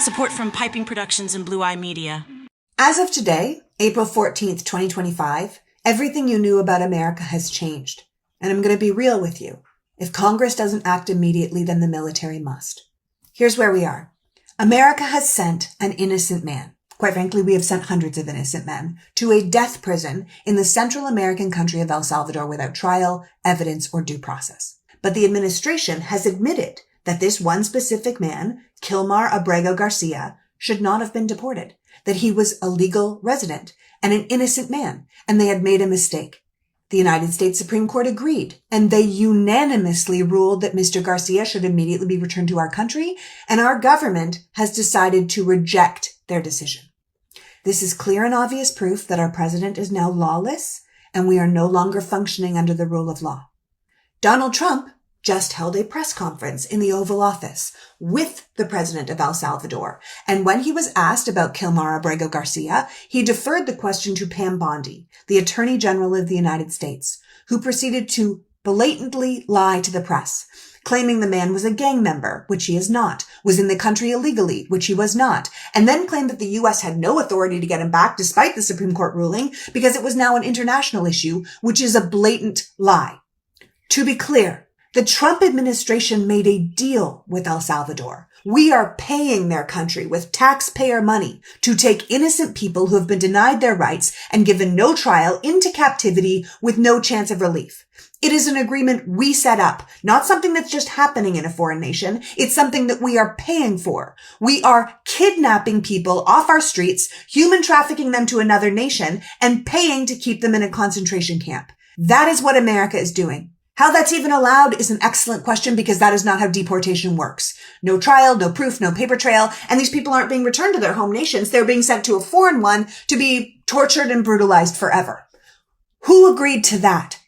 Support from Piping Productions and Blue Eye Media. As of today, April 14th, 2025, everything you knew about America has changed. And I'm going to be real with you. If Congress doesn't act immediately, then the military must. Here's where we are. America has sent an innocent man. Quite frankly, we have sent hundreds of innocent men to a death prison in the Central American country of El Salvador without trial, evidence, or due process. But the administration has admitted that this one specific man, Kilmar Abrego Garcia, should not have been deported, that he was a legal resident and an innocent man, and they had made a mistake. The United States Supreme Court agreed, and they unanimously ruled that Mr. Garcia should immediately be returned to our country, and our government has decided to reject their decision. This is clear and obvious proof that our president is now lawless, and we are no longer functioning under the rule of law. Donald Trump just held a press conference in the Oval Office with the president of El Salvador. And when he was asked about Kilmar Abrego Garcia, he deferred the question to Pam Bondi, the Attorney General of the United States, who proceeded to blatantly lie to the press, claiming the man was a gang member, which he is not, was in the country illegally, which he was not, and then claimed that the U.S. had no authority to get him back despite the Supreme Court ruling because it was now an international issue, which is a blatant lie. To be clear, the Trump administration made a deal with El Salvador. We are paying their country with taxpayer money to take innocent people who have been denied their rights and given no trial into captivity with no chance of relief. It is an agreement we set up, not something that's just happening in a foreign nation. It's something that we are paying for. We are kidnapping people off our streets, human trafficking them to another nation, and paying to keep them in a concentration camp. That is what America is doing. How that's even allowed is an excellent question because that is not how deportation works. No trial, no proof, no paper trail, and these people aren't being returned to their home nations. They're being sent to a foreign one to be tortured and brutalized forever. Who agreed to that?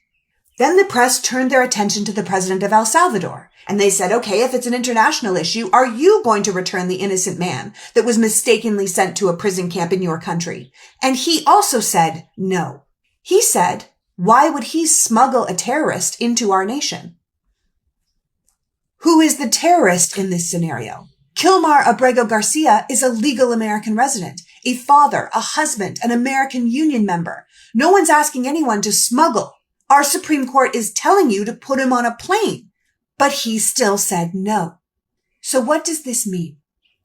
Then the press turned their attention to the president of El Salvador, and they said, okay, if it's an international issue, are you going to return the innocent man that was mistakenly sent to a prison camp in your country? And he also said no. He said, why would he smuggle a terrorist into our nation? Who is the terrorist in this scenario? Kilmar Abrego Garcia is a legal American resident, a father, a husband, an American Union member. No one's asking anyone to smuggle. Our Supreme Court is telling you to put him on a plane, but he still said no. So what does this mean?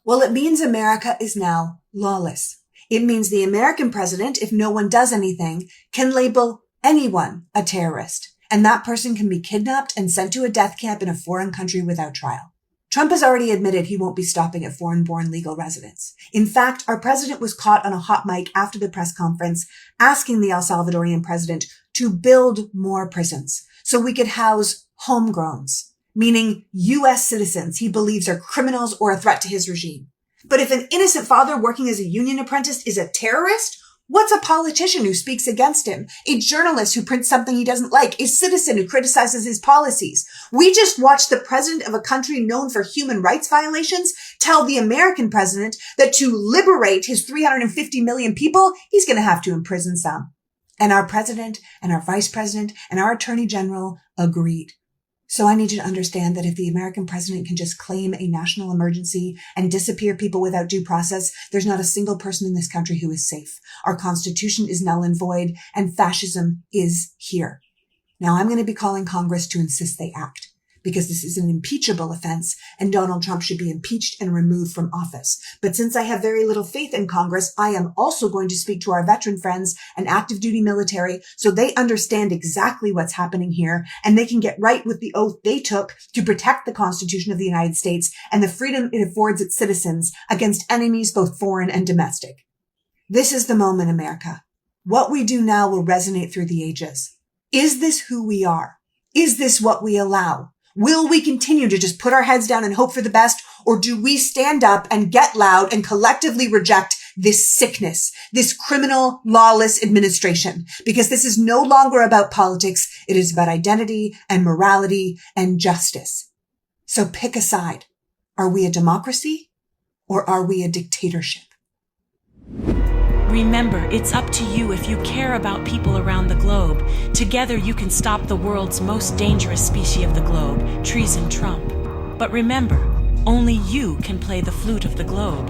Well, it means America is now lawless. It means the American president, if no one does anything, can label anyone a terrorist, and that person can be kidnapped and sent to a death camp in a foreign country without trial. Trump has already admitted he won't be stopping at foreign-born legal residents. In fact, our president was caught on a hot mic after the press conference asking the El Salvadorian president to build more prisons so we could house homegrowns, meaning U.S. citizens he believes are criminals or a threat to his regime. But if an innocent father working as a union apprentice is a terrorist, what's a politician who speaks against him? A journalist who prints something he doesn't like? A citizen who criticizes his policies? We just watched the president of a country known for human rights violations tell the American president that to liberate his 350 million people, he's going to have to imprison some. And our president and our vice president and our attorney general agreed. So I need you to understand that if the American president can just claim a national emergency and disappear people without due process, there's not a single person in this country who is safe. Our Constitution is null and void, and fascism is here. Now, I'm going to be calling Congress to insist they act, because this is an impeachable offense, and Donald Trump should be impeached and removed from office. But since I have very little faith in Congress, I am also going to speak to our veteran friends and active duty military so they understand exactly what's happening here, and they can get right with the oath they took to protect the Constitution of the United States and the freedom it affords its citizens against enemies both foreign and domestic. This is the moment, America. What we do now will resonate through the ages. Is this who we are? Is this what we allow? Will we continue to just put our heads down and hope for the best, or do we stand up and get loud and collectively reject this sickness, this criminal, lawless administration? Because this is no longer about politics. It is about identity and morality and justice. So pick a side. Are we a democracy or are we a dictatorship? Remember, it's up to you if you care about people around the globe. Together you can stop the world's most dangerous species of the globe, treason Trump. But remember, Only you can play the flute of the globe.